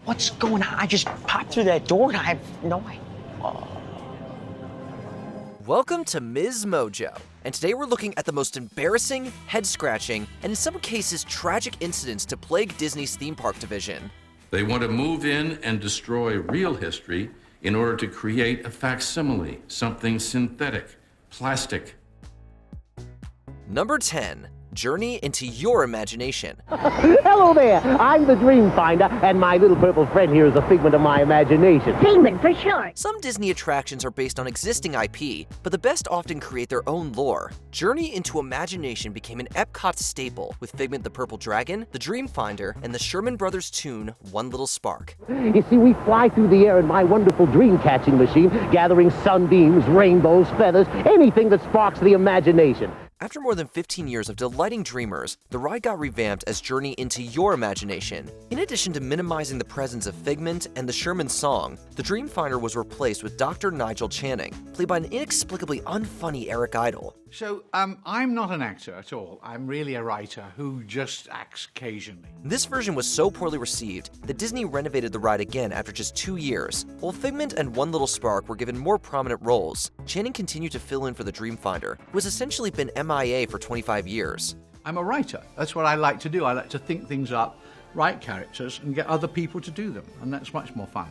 What's going on? I just popped through that door and I have no idea. Welcome to MsMojo, and today we're looking at the most embarrassing, head-scratching, and in some cases tragic incidents to plague Disney's theme park division. They want to move in and destroy real history in order to create a facsimile, something synthetic, plastic. Number 10. Journey into your imagination. Hello there, I'm the Dream Finder, and my little purple friend here is a figment of my imagination. Figment for sure. Some Disney attractions are based on existing IP, but the best often create their own lore. Journey into Imagination became an Epcot staple, with Figment the Purple Dragon, the Dream Finder, and the Sherman Brothers tune, One Little Spark. You see, we fly through the air in my wonderful dream-catching machine, gathering sunbeams, rainbows, feathers, anything that sparks the imagination. After more than 15 years of delighting dreamers, the ride got revamped as Journey into Your Imagination. In addition to minimizing the presence of Figment and the Sherman song, the Dream Finder was replaced with Dr. Nigel Channing, played by an inexplicably unfunny Eric Idle. So, I'm not an actor at all. I'm really a writer who just acts occasionally. This version was so poorly received that Disney renovated the ride again after just 2 years. While Figment and One Little Spark were given more prominent roles, Channing continued to fill in for the Dream Finder, who has essentially been MIA for 25 years. I'm a writer. That's what I like to do. I like to think things up, write characters, and get other people to do them, and that's much more fun.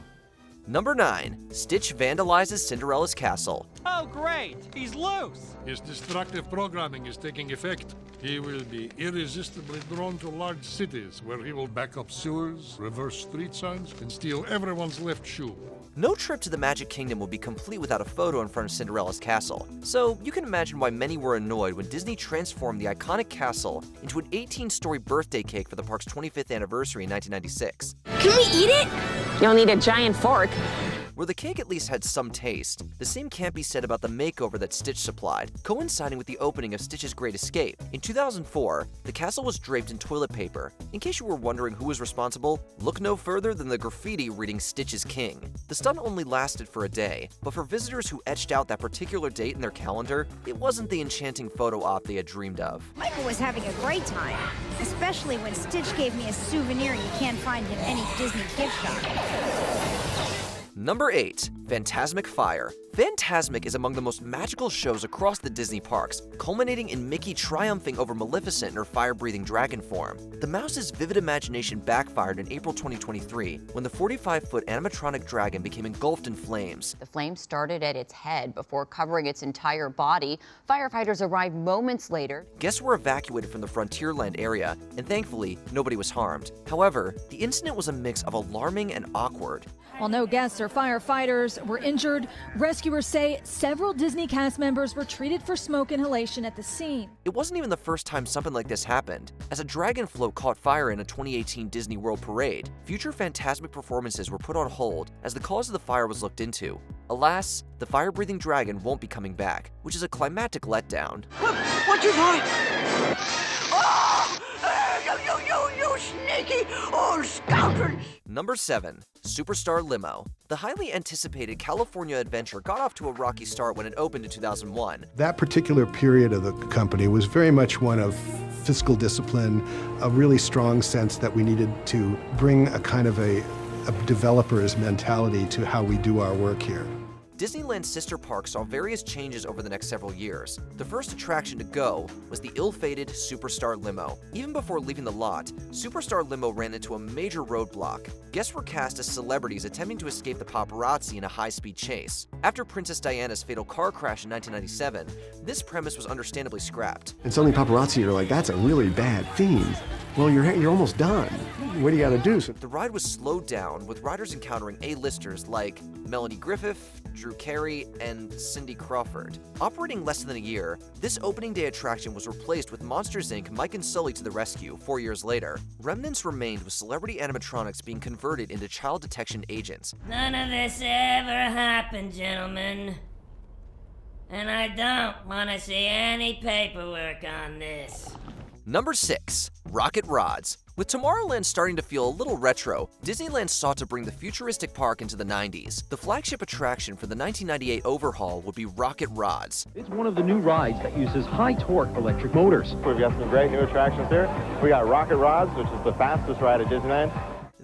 Number 9. Stitch vandalizes Cinderella's castle. Oh, great! He's loose! His destructive programming is taking effect. He will be irresistibly drawn to large cities where he will back up sewers, reverse street signs, and steal everyone's left shoe. No trip to the Magic Kingdom would be complete without a photo in front of Cinderella's castle, so you can imagine why many were annoyed when Disney transformed the iconic castle into an 18-story birthday cake for the park's 25th anniversary in 1996. Can we eat it? You'll need a giant fork. Where the cake at least had some taste, the same can't be said about the makeover that Stitch supplied, coinciding with the opening of Stitch's Great Escape. In 2004, the castle was draped in toilet paper. In case you were wondering who was responsible, look no further than the graffiti reading Stitch is King. The stunt only lasted for a day, but for visitors who etched out that particular date in their calendar, it wasn't the enchanting photo op they had dreamed of. Michael was having a great time, especially when Stitch gave me a souvenir you can't find in any Disney gift shop. Number 8. Fantasmic Fire. Fantasmic is among the most magical shows across the Disney parks, culminating in Mickey triumphing over Maleficent in her fire-breathing dragon form. The mouse's vivid imagination backfired in April 2023 when the 45-foot animatronic dragon became engulfed in flames. The flames started at its head before covering its entire body. Firefighters arrived moments later. Guests were evacuated from the Frontierland area, and thankfully, nobody was harmed. However, the incident was a mix of alarming and awkward. While no guests or firefighters were injured, rescuers say several Disney cast members were treated for smoke inhalation at the scene. It wasn't even the first time something like this happened. As a dragon float caught fire in a 2018 Disney World parade, future Fantasmic performances were put on hold as the cause of the fire was looked into. Alas, the fire-breathing dragon won't be coming back, which is a climactic letdown. What you doing? Oh! You sneaky old scoundrel! Number 7. Superstar Limo. The highly anticipated California adventure got off to a rocky start when it opened in 2001. That particular period of the company was very much one of fiscal discipline, a really strong sense that we needed to bring a kind of a developer's mentality to how we do our work here. Disneyland's sister parks saw various changes over the next several years. The first attraction to go was the ill-fated Superstar Limo. Even before leaving the lot, Superstar Limo ran into a major roadblock. Guests were cast as celebrities attempting to escape the paparazzi in a high-speed chase. After Princess Diana's fatal car crash in 1997, this premise was understandably scrapped. And suddenly paparazzi are like, that's a really bad theme. Well, you're almost done. What do you gotta do? The ride was slowed down, with riders encountering A-listers like Melanie Griffith, Drew Carey, and Cindy Crawford. Operating less than a year, this opening day attraction was replaced with Monsters Inc. Mike and Sully to the rescue 4 years later. Remnants remained, with celebrity animatronics being converted into child detection agents. None of this ever happened, gentlemen. And I don't want to see any paperwork on this. Number 6. Rocket Rods. With Tomorrowland starting to feel a little retro, Disneyland sought to bring the futuristic park into the 90s. The flagship attraction for the 1998 overhaul would be Rocket Rods. It's one of the new rides that uses high-torque electric motors. We've got some great new attractions here. We got Rocket Rods, which is the fastest ride at Disneyland.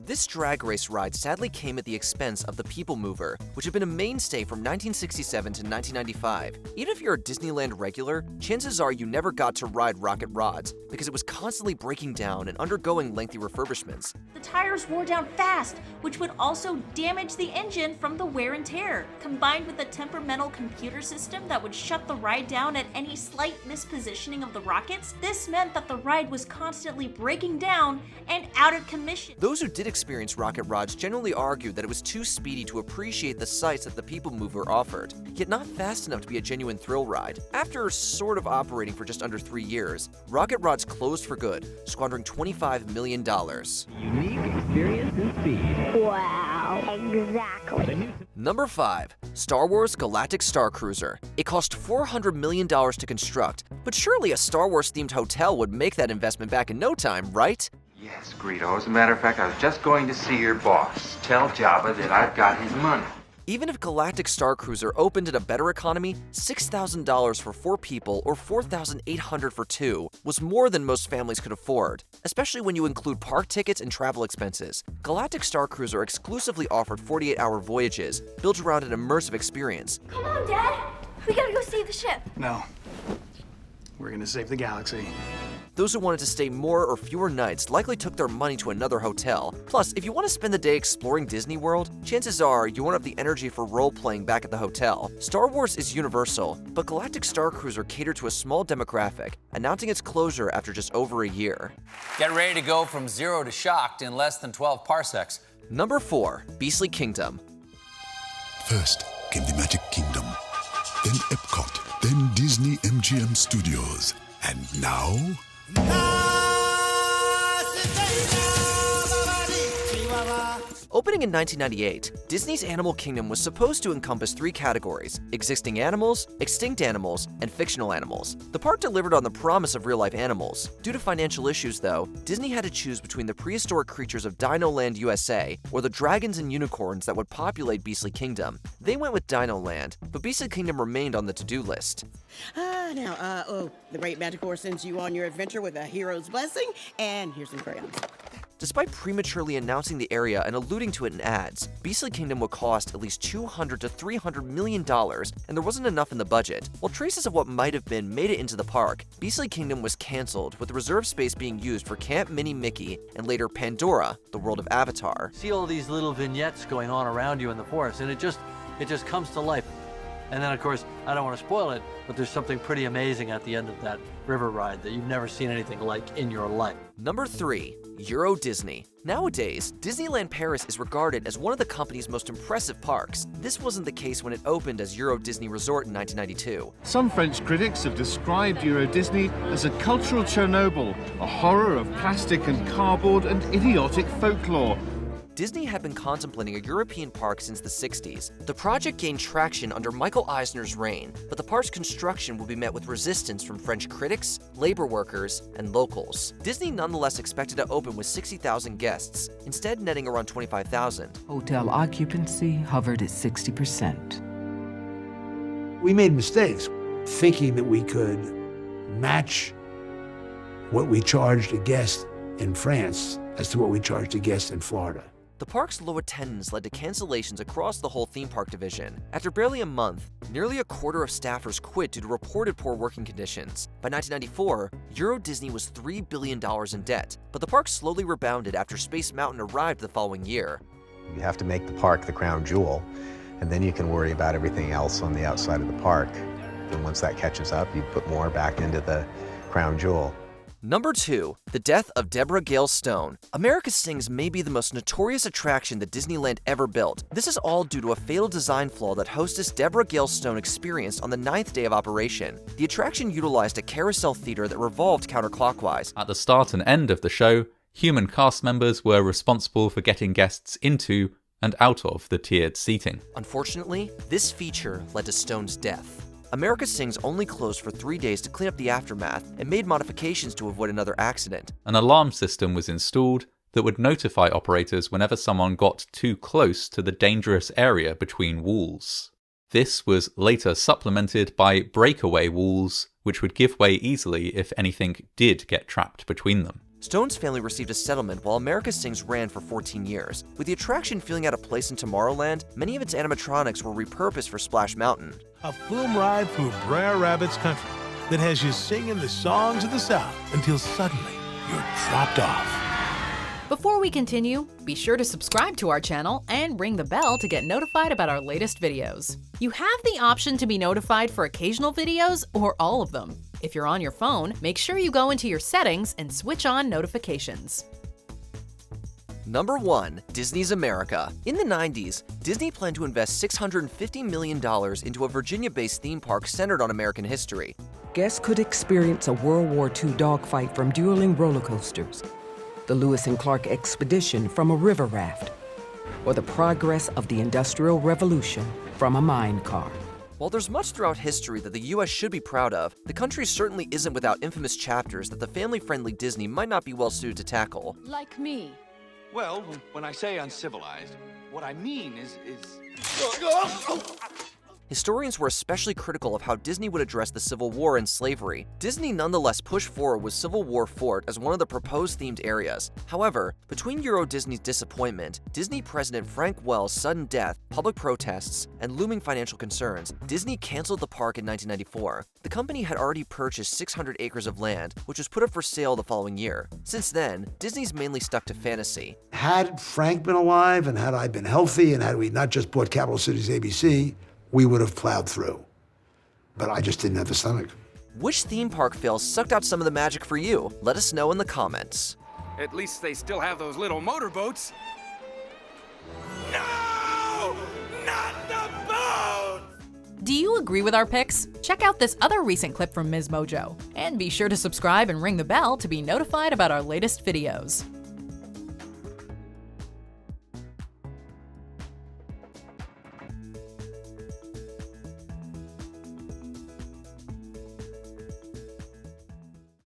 This drag race ride sadly came at the expense of the People Mover, which had been a mainstay from 1967 to 1995. Even if you're a Disneyland regular, chances are you never got to ride Rocket Rods because it was constantly breaking down and undergoing lengthy refurbishments. The tires wore down fast, which would also damage the engine from the wear and tear. Combined with a temperamental computer system that would shut the ride down at any slight mispositioning of the rockets, this meant that the ride was constantly breaking down and out of commission. Those who did experience Rocket Rods generally argued that it was too speedy to appreciate the sights that the People Mover offered, yet not fast enough to be a genuine thrill ride. After sort of operating for just under 3 years, Rocket Rods closed for good, squandering $25 million. Unique experience and speed. Wow, exactly. Number 5. Star Wars Galactic Starcruiser. It cost $400 million to construct, but surely a Star Wars-themed hotel would make that investment back in no time, right? Yes, Greedo. As a matter of fact, I was just going to see your boss. Tell Jabba that I've got his money. Even if Galactic Starcruiser opened at a better economy, $6,000 for 4 people or $4,800 for 2 was more than most families could afford, especially when you include park tickets and travel expenses. Galactic Starcruiser exclusively offered 48-hour voyages, built around an immersive experience. Come on, Dad! We gotta go save the ship! No. We're gonna save the galaxy. Those who wanted to stay more or fewer nights likely took their money to another hotel. Plus, if you want to spend the day exploring Disney World, chances are you won't have the energy for role-playing back at the hotel. Star Wars is universal, but Galactic Starcruiser catered to a small demographic, announcing its closure after just over a year. Get ready to go from 0 to shocked in less than 12 parsecs. Number 4. Beastly Kingdom. First came the Magic Kingdom, then Epcot, then Disney MGM Studios, and now... Opening in 1998, Disney's Animal Kingdom was supposed to encompass 3 categories: existing animals, extinct animals, and fictional animals. The park delivered on the promise of real-life animals. Due to financial issues, though, Disney had to choose between the prehistoric creatures of Dinoland USA or the dragons and unicorns that would populate Beastly Kingdom. They went with Dinoland, but Beastly Kingdom remained on the to-do list. The Great Magic sends you on your adventure with a hero's blessing, and here's some crayons. Despite prematurely announcing the area and alluding to it in ads, Beastly Kingdom would cost at least $200 to $300 million, and there wasn't enough in the budget. While traces of what might have been made it into the park, Beastly Kingdom was cancelled, with the reserve space being used for Camp Mini Mickey and later Pandora, the world of Avatar. See all these little vignettes going on around you in the forest, and it just comes to life. And then, of course, I don't want to spoil it, but there's something pretty amazing at the end of that river ride that you've never seen anything like in your life. Number 3. Euro Disney. Nowadays, Disneyland Paris is regarded as one of the company's most impressive parks. This wasn't the case when it opened as Euro Disney Resort in 1992. Some French critics have described Euro Disney as a cultural Chernobyl, a horror of plastic and cardboard and idiotic folklore. Disney had been contemplating a European park since the 60s. The project gained traction under Michael Eisner's reign, but the park's construction would be met with resistance from French critics, labor workers, and locals. Disney nonetheless expected to open with 60,000 guests, instead netting around 25,000. Hotel occupancy hovered at 60%. We made mistakes thinking that we could match what we charged a guest in France as to what we charged a guest in Florida. The park's low attendance led to cancellations across the whole theme park division. After barely a month, nearly a quarter of staffers quit due to reported poor working conditions. By 1994, Euro Disney was $3 billion in debt, but the park slowly rebounded after Space Mountain arrived the following year. You have to make the park the crown jewel, and then you can worry about everything else on the outside of the park. And once that catches up, you put more back into the crown jewel. Number 2. The Death of Deborah Gale Stone. America Sings may be the most notorious attraction that Disneyland ever built. This is all due to a fatal design flaw that hostess Deborah Gale Stone experienced on the 9th day of operation. The attraction utilized a carousel theater that revolved counterclockwise. At the start and end of the show, human cast members were responsible for getting guests into and out of the tiered seating. Unfortunately, this feature led to Stone's death. America Sings only closed for 3 days to clean up the aftermath and made modifications to avoid another accident. An alarm system was installed that would notify operators whenever someone got too close to the dangerous area between walls. This was later supplemented by breakaway walls, which would give way easily if anything did get trapped between them. Stone's family received a settlement while America Sings ran for 14 years. With the attraction feeling out of place in Tomorrowland, many of its animatronics were repurposed for Splash Mountain. A flume ride through Brer Rabbit's country that has you singing the songs of the South until suddenly you're dropped off. Before we continue, be sure to subscribe to our channel and ring the bell to get notified about our latest videos. You have the option to be notified for occasional videos or all of them. If you're on your phone, make sure you go into your settings and switch on notifications. Number 1. Disney's America. In the 90s, Disney planned to invest $650 million into a Virginia-based theme park centered on American history. Guests could experience a World War II dogfight from dueling roller coasters, the Lewis and Clark expedition from a river raft, or the progress of the Industrial Revolution from a mine car. While there's much throughout history that the US should be proud of, the country certainly isn't without infamous chapters that the family-friendly Disney might not be well suited to tackle. Like me. Well, when I say uncivilized, what I mean is... Historians were especially critical of how Disney would address the Civil War and slavery. Disney nonetheless pushed forward with Civil War Fort as one of the proposed themed areas. However, between Euro Disney's disappointment, Disney President Frank Wells' sudden death, public protests, and looming financial concerns, Disney canceled the park in 1994. The company had already purchased 600 acres of land, which was put up for sale the following year. Since then, Disney's mainly stuck to fantasy. Had Frank been alive, and had I been healthy, and had we not just bought Capital Cities ABC, we would have plowed through. But I just didn't have the stomach. Which theme park fail sucked out some of the magic for you? Let us know in the comments. At least they still have those little motorboats. No! Not the boat! Do you agree with our picks? Check out this other recent clip from MsMojo. And be sure to subscribe and ring the bell to be notified about our latest videos.